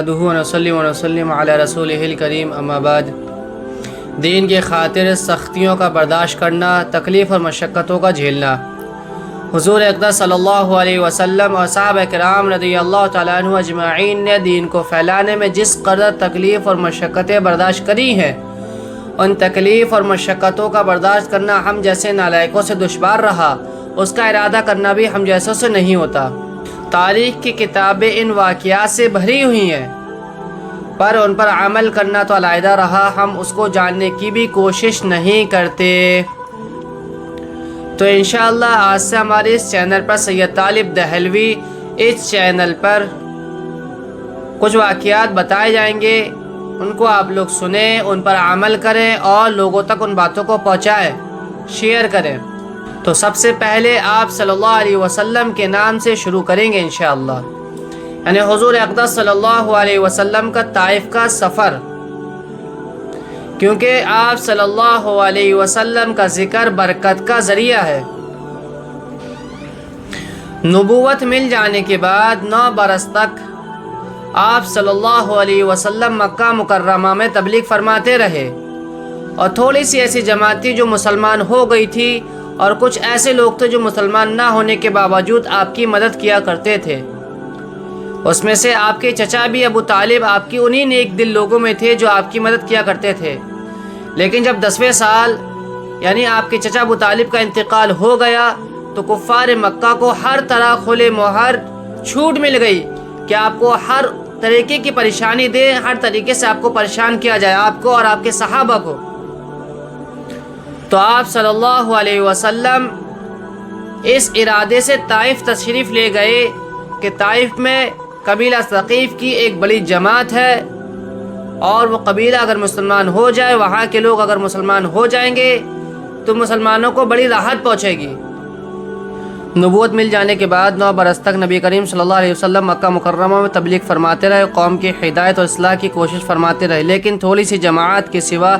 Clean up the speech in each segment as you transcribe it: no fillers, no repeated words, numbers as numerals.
نحمدہ ونصلی ونسلم علی رسولہ الکریم اما بعد۔ دین کی خاطر سختیوں کا برداشت کرنا، تکلیف اور مشقتوں کا جھیلنا۔ حضور اقدس صلی اللہ علیہ وسلم اور صحابہ کرام رضی اللہ تعالیٰ عنہ اجمعین نے دین کو پھیلانے میں جس قدر تکلیف اور مشقتیں برداشت کری ہیں، ان تکلیف اور مشقتوں کا برداشت کرنا ہم جیسے نالائقوں سے دشوار رہا، اس کا ارادہ کرنا بھی ہم جیسوں سے نہیں ہوتا۔ تاریخ کی کتابیں ان واقعات سے بھری ہوئی ہیں، پر ان پر عمل کرنا تو علیحدہ رہا، ہم اس کو جاننے کی بھی کوشش نہیں کرتے۔ تو انشاءاللہ آج سے ہمارے اس چینل پر سید طالب دہلوی اس چینل پر کچھ واقعات بتائے جائیں گے، ان کو آپ لوگ سنیں، ان پر عمل کریں اور لوگوں تک ان باتوں کو پہنچائیں، شیئر کریں۔ تو سب سے پہلے آپ صلی اللہ علیہ وسلم کے نام سے شروع کریں گے انشاءاللہ، یعنی حضور اقدس صلی اللہ علیہ وسلم کا طائف کا سفر، کیونکہ آپ صلی اللہ علیہ وسلم کا ذکر برکت کا ذریعہ ہے۔ نبوت مل جانے کے بعد 9 برس تک آپ صلی اللہ علیہ وسلم مکہ مکرمہ میں تبلیغ فرماتے رہے، اور تھوڑی سی ایسی جماعت تھی جو مسلمان ہو گئی تھی، اور کچھ ایسے لوگ تھے جو مسلمان نہ ہونے کے باوجود آپ کی مدد کیا کرتے تھے۔ اس میں سے آپ کے چچا بھی ابو طالب آپ کی انہی نیک دل لوگوں میں تھے جو آپ کی مدد کیا کرتے تھے۔ لیکن جب 10ویں سال یعنی آپ کے چچا ابو طالب کا انتقال ہو گیا تو کفار مکہ کو ہر طرح کھلے مہر چھوٹ مل گئی کہ آپ کو ہر طریقے کی پریشانی دے، ہر طریقے سے آپ کو پریشان کیا جائے، آپ کو اور آپ کے صحابہ کو۔ تو آپ صلی اللہ علیہ وسلم اس ارادے سے طائف تشریف لے گئے کہ طائف میں قبیلہ ثقیف کی ایک بڑی جماعت ہے، اور وہ قبیلہ اگر مسلمان ہو جائے، وہاں کے لوگ اگر مسلمان ہو جائیں گے تو مسلمانوں کو بڑی راحت پہنچے گی۔ نبوت مل جانے کے بعد 9 برس تک نبی کریم صلی اللہ علیہ وسلم مکہ مکرمہ میں تبلیغ فرماتے رہے، قوم کی ہدایت اور اصلاح کی کوشش فرماتے رہے، لیکن تھوڑی سی جماعت کے سوا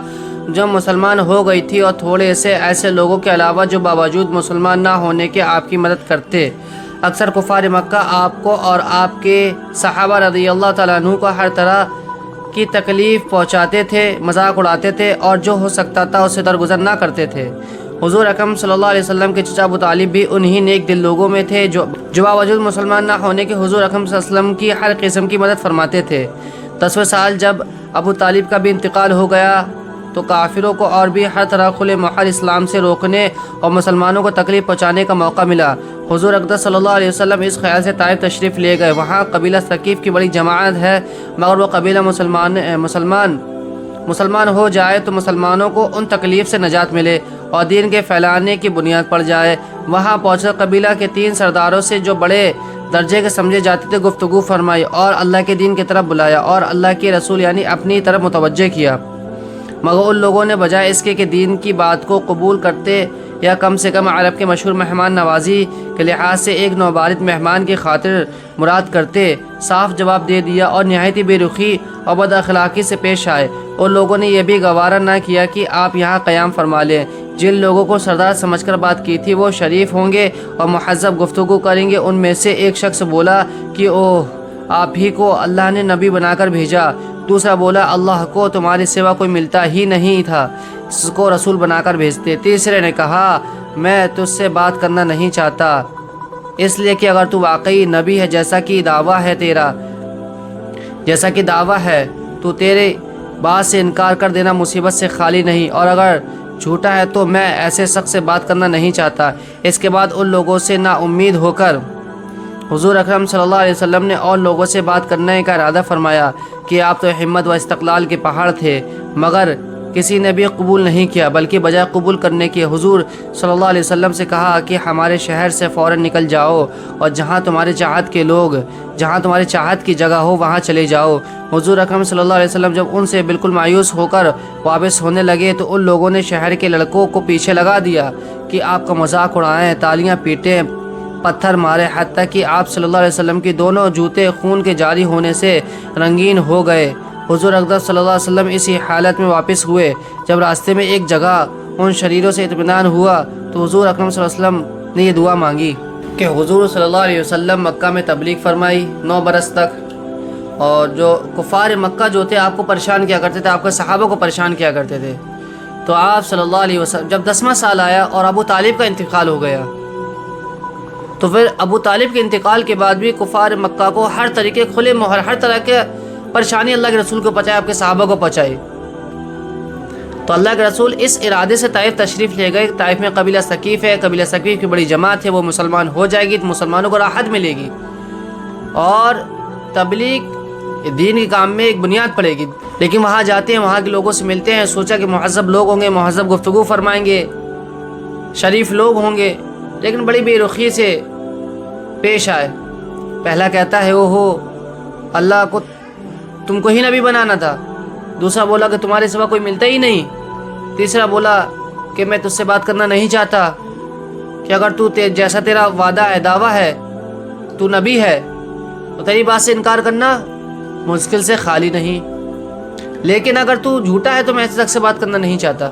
جو مسلمان ہو گئی تھی، اور تھوڑے سے ایسے لوگوں کے علاوہ جو باوجود مسلمان نہ ہونے کے آپ کی مدد کرتے، اکثر کفار مکہ آپ کو اور آپ کے صحابہ رضی اللہ تعالیٰ عنہ کو ہر طرح کی تکلیف پہنچاتے تھے، مذاق اڑاتے تھے، اور جو ہو سکتا تھا اس سے درگزر نہ کرتے تھے۔ حضور اکرم صلی اللہ علیہ وسلم کے چچا ابو طالب بھی انہی نیک دل لوگوں میں تھے جو باوجود مسلمان نہ ہونے کے حضور اکرم صلی اللہ علیہ وسلم کی ہر قسم کی مدد فرماتے تھے۔ 10ویں سال جب ابو طالب کا بھی انتقال ہو گیا تو کافروں کو اور بھی ہر طرح کھلے محل اسلام سے روکنے اور مسلمانوں کو تکلیف پہنچانے کا موقع ملا۔ حضور اقدس صلی اللہ علیہ وسلم اس خیال سے طائف تشریف لے گئے، وہاں قبیلہ ثقیف کی بڑی جماعت ہے، مگر وہ قبیلہ مسلمان ہو جائے تو مسلمانوں کو ان تکلیف سے نجات ملے اور دین کے پھیلانے کی بنیاد پڑ جائے۔ وہاں پہنچے قبیلہ کے 3 سرداروں سے جو بڑے درجے کے سمجھے جاتے تھے گفتگو فرمائی، اور اللہ کے دین کی طرف بلایا، اور اللہ کے رسول یعنی اپنی طرف متوجہ کیا، مگر ان لوگوں نے بجائے اس کے کہ دین کی بات کو قبول کرتے یا کم سے کم عرب کے مشہور مہمان نوازی کے لحاظ سے ایک نوبارد مہمان کی خاطر مراد کرتے، صاف جواب دے دیا اور نہایت بے رخی اور بد اخلاقی سے پیش آئے۔ ان لوگوں نے یہ بھی گوارا نہ کیا کہ آپ یہاں قیام فرما لیں۔ جن لوگوں کو سردار سمجھ کر بات کی تھی وہ شریف ہوں گے اور مہذب گفتگو کریں گے۔ ان میں سے ایک شخص بولا کہ اوہ، آپ ہی کو اللہ نے نبی بنا کر بھیجا۔ دوسرا بولا، اللہ کو تمہارے سوا کوئی ملتا ہی نہیں تھا، اس کو رسول بنا کر بھیجتے۔ تیسرے نے کہا، میں تجھ سے بات کرنا نہیں چاہتا، اس لیے کہ اگر تو واقعی نبی ہے جیسا کہ دعویٰ ہے تو تیرے بات سے انکار کر دینا مصیبت سے خالی نہیں، اور اگر جھوٹا ہے تو میں ایسے شخص سے بات کرنا نہیں چاہتا۔ اس کے بعد ان لوگوں سے نا امید ہو کر حضور اکرم صلی اللہ علیہ وسلم نے اور لوگوں سے بات کرنے کا ارادہ فرمایا کہ آپ تو ہمت و استقلال کے پہاڑ تھے، مگر کسی نے بھی قبول نہیں کیا، بلکہ بجائے قبول کرنے کے حضور صلی اللہ علیہ وسلم سے کہا کہ ہمارے شہر سے فوراً نکل جاؤ، اور جہاں تمہاری چاہت کی جگہ ہو وہاں چلے جاؤ۔ حضور اکرم صلی اللہ علیہ وسلم جب ان سے بالکل مایوس ہو کر واپس ہونے لگے تو ان لوگوں نے شہر کے لڑکوں کو پیچھے لگا دیا کہ آپ کا مذاق اڑائیں، تالیاں پیٹیں، پتھر مارے، حتیٰ کہ آپ صلی اللہ علیہ وسلم کی دونوں جوتے خون کے جاری ہونے سے رنگین ہو گئے۔ حضور اقدس صلی اللہ علیہ وسلم اسی حالت میں واپس ہوئے۔ جب راستے میں ایک جگہ ان شریروں سے اطمینان ہوا تو حضور اکرم صلی اللہ علیہ وسلم نے یہ دعا مانگی کہ حضور صلی اللہ علیہ وسلم مکہ میں تبلیغ فرمائی 9 برس تک، اور جو کفار مکہ جو تھے آپ کو پریشان کیا کرتے تھے، آپ کے صحابہ کو پریشان کیا کرتے تھے، تو آپ صلی اللہ علیہ وسلم جب 10واں سال آیا اور ابو طالب کا انتقال ہو گیا، تو پھر ابو طالب کے انتقال کے بعد بھی کفار مکہ کو ہر طریقے کھلے مہر ہر طرح کے پریشانی اللہ کے رسول کو پہنچائے، آپ کے صحابہ کو پہنچائی۔ تو اللہ کے رسول اس ارادے سے طائف تشریف لے گئے۔ طائف میں قبیلہ ثقیف ہے، قبیلہ ثقیف کی بڑی جماعت ہے، وہ مسلمان ہو جائے گی تو مسلمانوں کو راحت ملے گی اور تبلیغ دین کے کام میں ایک بنیاد پڑے گی۔ لیکن وہاں جاتے ہیں، وہاں کے لوگوں سے ملتے ہیں، سوچا کہ مہذب لوگ ہوں گے، مہذب گفتگو فرمائیں گے، شریف لوگ ہوں گے، لیکن بڑی بے رخی سے پیش آئے۔ پہلا کہتا ہے اوہو اللہ کو تم کو ہی نبی بنانا تھا، دوسرا بولا کہ تمہارے سوا کوئی ملتا ہی نہیں، تیسرا بولا کہ میں تجھ سے بات کرنا نہیں چاہتا، کہ اگر تو جیسا تیرا وعدہ ہے دعویٰ ہے تو نبی ہے تو تیری بات سے انکار کرنا مشکل سے خالی نہیں، لیکن اگر تو جھوٹا ہے تو میں ایسے تک سے بات کرنا نہیں چاہتا۔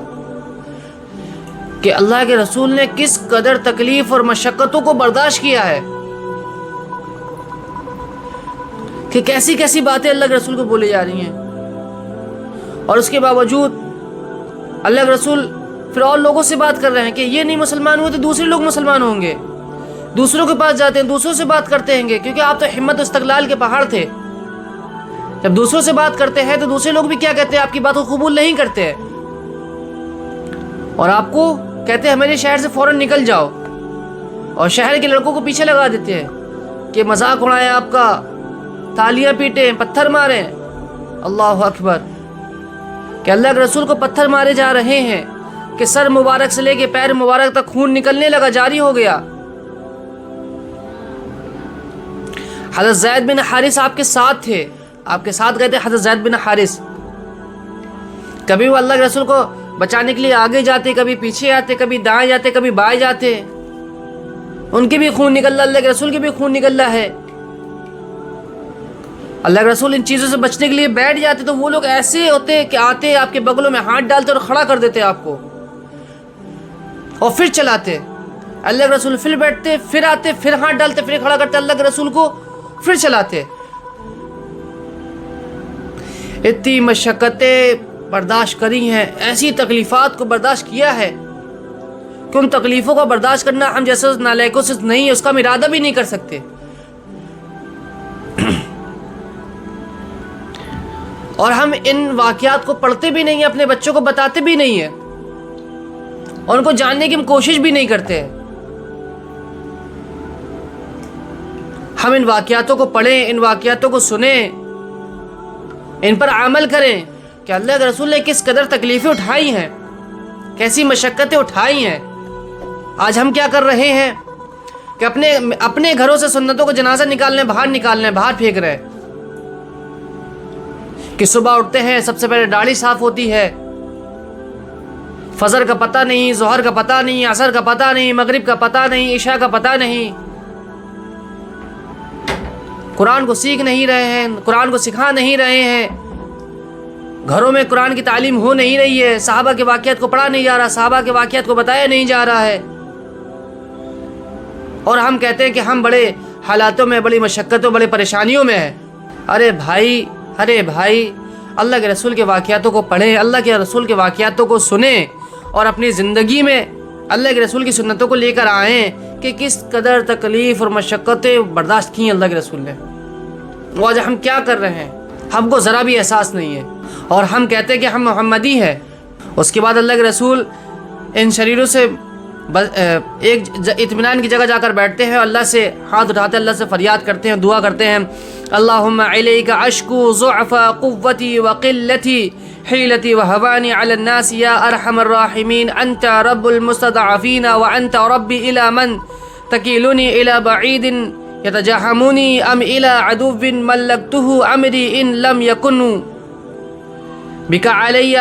کہ اللہ کے رسول نے کس قدر تکلیف اور مشقتوں کو برداشت کیا ہے، کہ کیسی کیسی باتیں اللہ کے رسول کو بولی جا رہی ہیں، اور اس کے باوجود اللہ کے رسول پھر اور لوگوں سے بات کر رہے ہیں کہ یہ نہیں مسلمان ہوئے تو دوسرے لوگ مسلمان ہوں گے، دوسروں کے پاس جاتے ہیں، دوسروں سے بات کرتے ہیں گے، کیونکہ آپ تو ہمت و استقلال کے پہاڑ تھے۔ جب دوسروں سے بات کرتے ہیں تو دوسرے لوگ بھی کیا کہتے ہیں، آپ کی بات کو قبول نہیں کرتے ہیں، اور آپ کو کہتے ہیں ہمارے شہر سے فوراً نکل جاؤ، اور شہر کے لڑکوں کو پیچھے لگا دیتے ہیں کہ مذاق اڑائیں آپ کا، تالیاں پیٹیں، پتھر ماریں۔ اللہ اکبر! کہ اللہ کے رسول کو پتھر مارے جا رہے ہیں کہ سر مبارک سے لے کے پیر مبارک تک خون نکلنے لگا، جاری ہو گیا۔ حضرت زید بن حارث آپ کے ساتھ تھے، آپ کے ساتھ گئے تھے حضرت زید بن حارث، کبھی وہ اللہ کے رسول کو بچانے کے لیے آگے جاتے، کبھی پیچھے آتے، کبھی دائیں جاتے، کبھی بائیں جاتے، ان کے بھی خون نکل رہا، اللہ کے رسول کے بھی خون نکل رہا ہے۔ اللہ کے رسول ان چیزوں سے بچنے کے لیے بیٹھ جاتے تو وہ لوگ ایسے ہوتے کہ آتے آپ کے بغلوں میں ہاتھ ڈالتے اور کھڑا کر دیتے آپ کو، اور پھر چلاتے۔ اللہ کے رسول پھر بیٹھتے، پھر آتے، پھر ہاتھ ڈالتے، پھر کھڑا کرتے اللہ کے رسول کو، پھر چلاتے۔ اتنی مشقتیں برداشت کری ہیں، ایسی تکلیفات کو برداشت کیا ہے کہ ان تکلیفوں کو برداشت کرنا ہم جیسے نالائکوں سے نہیں ہے، اس کا ہم ارادہ بھی نہیں کر سکتے۔ اور ہم ان واقعات کو پڑھتے بھی نہیں ہیں، اپنے بچوں کو بتاتے بھی نہیں ہیں، اور ان کو جاننے کی ہم کوشش بھی نہیں کرتے ہیں۔ ہم ان واقعاتوں کو پڑھیں، ان واقعاتوں کو سنیں، ان پر عمل کریں کہ اللہ کے رسول نے کس قدر تکلیفیں اٹھائی ہیں، کیسی مشقتیں اٹھائی ہیں۔ آج ہم کیا کر رہے ہیں کہ اپنے گھروں سے سنتوں کو جنازہ نکالنے باہر پھینک رہے ہیں، کہ صبح اٹھتے ہیں سب سے پہلے داڑھی صاف ہوتی ہے، فجر کا پتہ نہیں، ظہر کا پتہ نہیں، عصر کا پتہ نہیں، مغرب کا پتہ نہیں، عشاء کا پتہ نہیں، قرآن کو سیکھ نہیں رہے ہیں، قرآن کو سکھا نہیں رہے ہیں، گھروں میں قرآن کی تعلیم ہو نہیں رہی ہے، صحابہ کے واقعات کو پڑھا نہیں جا رہا، صحابہ کے واقعات کو بتایا نہیں جا رہا ہے، اور ہم کہتے ہیں کہ ہم بڑے حالاتوں میں، بڑی مشقتوں، بڑے پریشانیوں میں ہیں۔ ارے بھائی اللہ کے رسول کے واقعاتوں کو پڑھیں، اللہ کے رسول کے واقعاتوں کو سنیں، اور اپنی زندگی میں اللہ کے رسول کی سنتوں کو لے کر آئیں کہ کس قدر تکلیف اور مشقتیں برداشت کی ہیں اللہ کے رسول نے۔ وہ آج ہم کیا کر رہے ہیں ہم کو ذرا بھی احساس نہیں ہے، اور ہم کہتے ہیں کہ ہم محمدی ہیں۔ اس کے بعد اللہ کے رسول ان شریروں سے ایک اطمینان کی جگہ جا کر بیٹھتے ہیں، اللہ سے ہاتھ اٹھاتے ہیں، اللہ سے فریاد کرتے ہیں، دعا کرتے ہیں، اللہم علیک اشکو ضعف قوتی وقلتی حیلتی وہوانی علی الناس یا ارحم الراحمین، انت رب المستضعفین وانت ربی الى من تکیلنی الى بعید یتجاہمونی ام الى عدو ملکتہ امری ان لم یکنوا بک علی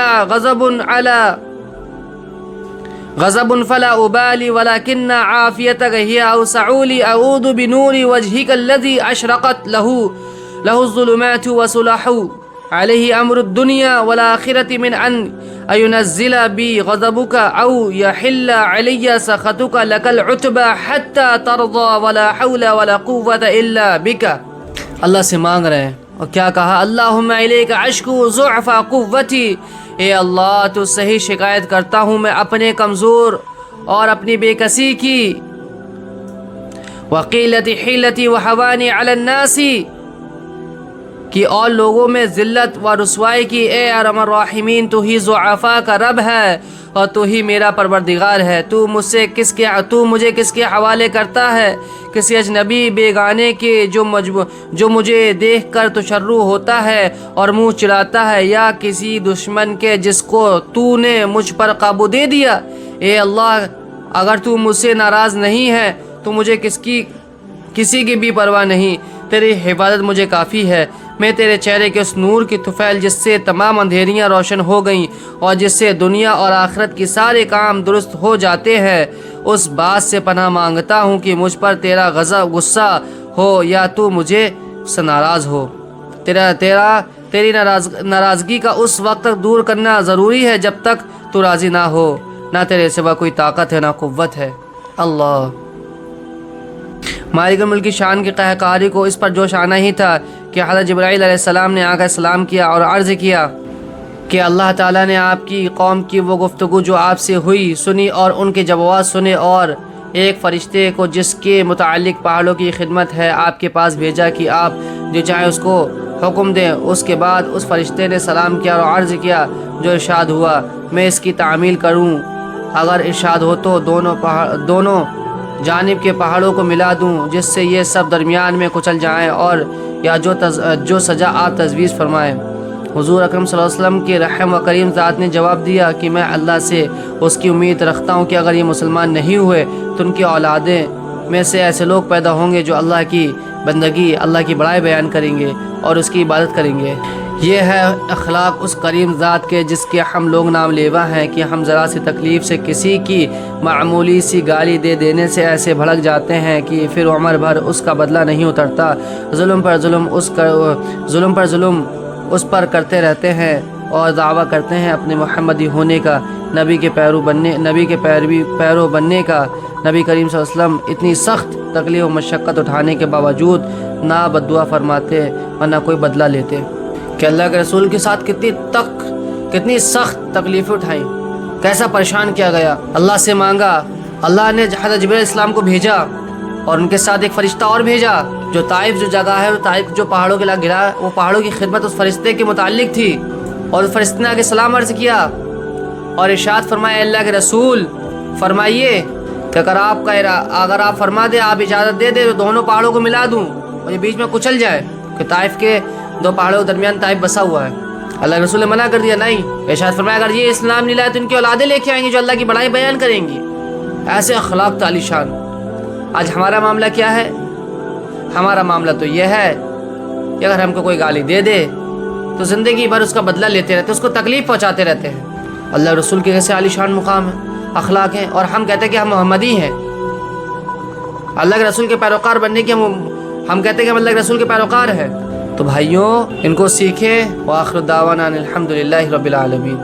غضب فلا ابالی ولكن عافیتک ہی اوسع لی، اعوذ بنور وجہک الذی اشرقت لہ الظلمات وصلح علیہ امر الدنیا والآخرۃ من ان ينزل بی غضبک او یحل علی سخطک لک العتبى حتی ترضى ولا حول ولا قوة الا بک۔ اللہ سے مانگ رہے ہیں اور کیا کہا؟ اللہم الیک اشکو ضعف قوتی، اے اللہ تو صحیح شکایت کرتا ہوں میں اپنے کمزور اور اپنی بے کسی کی، وقیلت حیلتی وحوانی علی الناس، کہ اور لوگوں میں ذلت و رسوائی کی۔ اے ارحم الراحمین تو ہی ضعفاء کا رب ہے اور تو ہی میرا پروردگار ہے۔ تو مجھے کس کے حوالے کرتا ہے؟ کسی اجنبی بیگانے کے جو مجھے دیکھ کر تشرع ہوتا ہے اور منہ چڑھاتا ہے، یا کسی دشمن کے جس کو تو نے مجھ پر قابو دے دیا؟ اے اللہ اگر تو مجھ سے ناراض نہیں ہے تو مجھے کسی کی بھی پرواہ نہیں، تیری حفاظت مجھے کافی ہے۔ میں تیرے چہرے کے اس نور کی طفیل جس سے تمام اندھیریاں روشن ہو گئیں اور جس سے دنیا اور آخرت کی سارے کام درست ہو جاتے ہیں، اس بات سے پناہ مانگتا ہوں کہ مجھ پر تیرا غصہ ہو یا تو مجھے سے ناراض ہو۔ تیری ناراضگی کا اس وقت تک دور کرنا ضروری ہے جب تک تو راضی نہ ہو، نہ تیرے سوا کوئی طاقت ہے نہ قوت ہے۔ اللہ مالک الملک کی شان کی قہقاری کو اس پر جوش آنا ہی تھا کہ حضرت جبرائیل علیہ السلام نے آ کر سلام کیا اور عرض کیا کہ اللہ تعالیٰ نے آپ کی قوم کی وہ گفتگو جو آپ سے ہوئی سنی اور ان کے جوابات سنے، اور ایک فرشتے کو جس کے متعلق پہاڑوں کی خدمت ہے آپ کے پاس بھیجا کہ آپ جو چاہیں اس کو حکم دیں۔ اس کے بعد اس فرشتے نے سلام کیا اور عرض کیا جو ارشاد ہوا میں اس کی تعمیل کروں، اگر ارشاد ہو تو دونوں جانب کے پہاڑوں کو ملا دوں جس سے یہ سب درمیان میں کچل جائیں، اور یا جو سزا آپ تجویز فرمائیں۔ حضور اکرم صلی اللہ علیہ وسلم کے رحم و کریم ذات نے جواب دیا کہ میں اللہ سے اس کی امید رکھتا ہوں کہ اگر یہ مسلمان نہیں ہوئے تو ان کی اولادیں میں سے ایسے لوگ پیدا ہوں گے جو اللہ کی بندگی، اللہ کی بڑائی بیان کریں گے اور اس کی عبادت کریں گے۔ یہ ہے اخلاق اس کریم ذات کے جس کے ہم لوگ نام لیوا ہیں کہ ہم ذرا سی تکلیف سے کسی کی معمولی سی گالی دے دینے سے ایسے بھڑک جاتے ہیں کہ پھر عمر بھر اس کا بدلہ نہیں اترتا، ظلم پر ظلم اس پر کرتے رہتے ہیں اور دعویٰ کرتے ہیں اپنے محمدی ہونے کا، نبی کے پیرو بننے کا۔ نبی کریم صلی اللہ علیہ وسلم اتنی سخت تکلیف و مشقت اٹھانے کے باوجود نہ بددعا فرماتے اور نہ کوئی بدلہ لیتے کہ اللہ کے رسول کے ساتھ کتنی سخت تکلیفیں اٹھائیں، کیسا پریشان کیا گیا، اللہ سے مانگا، اللہ نے حضرت جبرائیل السلام کو بھیجا اور ان کے ساتھ ایک فرشتہ اور بھیجا جو طائف جو جگہ ہے، طائف جو پہاڑوں کے علاقہ گرا، وہ پہاڑوں کی خدمت اس فرشتے کے متعلق تھی، اور اس فرشتے نے آگے سلام عرض کیا اور ارشاد فرمایا اللہ کے رسول فرمائیے کہ اگر آپ فرما دیں، آپ اجازت دے دیں تو دونوں پہاڑوں کو ملا دوں اور یہ بیچ میں کچل جائے، کہ طائف کے دو پہاڑوں کے درمیان طائف بسا ہوا ہے۔ اللہ کے رسول نے منع کر دیا، نہیں۔ ارشاد فرمایا اگر یہ اسلام نہیں لائے تو ان کی اولادیں لے کے آئیں گی جو اللہ کی بڑائی بیان کریں گی۔ ایسے اخلاق تعالی شان۔ آج ہمارا معاملہ کیا ہے؟ ہمارا معاملہ تو یہ ہے کہ اگر ہم کو کوئی گالی دے دے تو زندگی بھر اس کا بدلہ لیتے رہتے، اس کو تکلیف پہنچاتے رہتے ہیں۔ اللہ رسول کے کیسے عالی شان مقام ہے، اخلاق ہیں، اور ہم کہتے ہیں کہ ہم محمدی ہیں، اللہ کے رسول کے پیروکار بننے کی ہم کہتے ہیں کہ ہم اللہ کے رسول کے پیروکار ہیں۔ تو بھائیوں ان کو سیکھیں۔ وآخر دعوانا الحمدللہ رب العالمین۔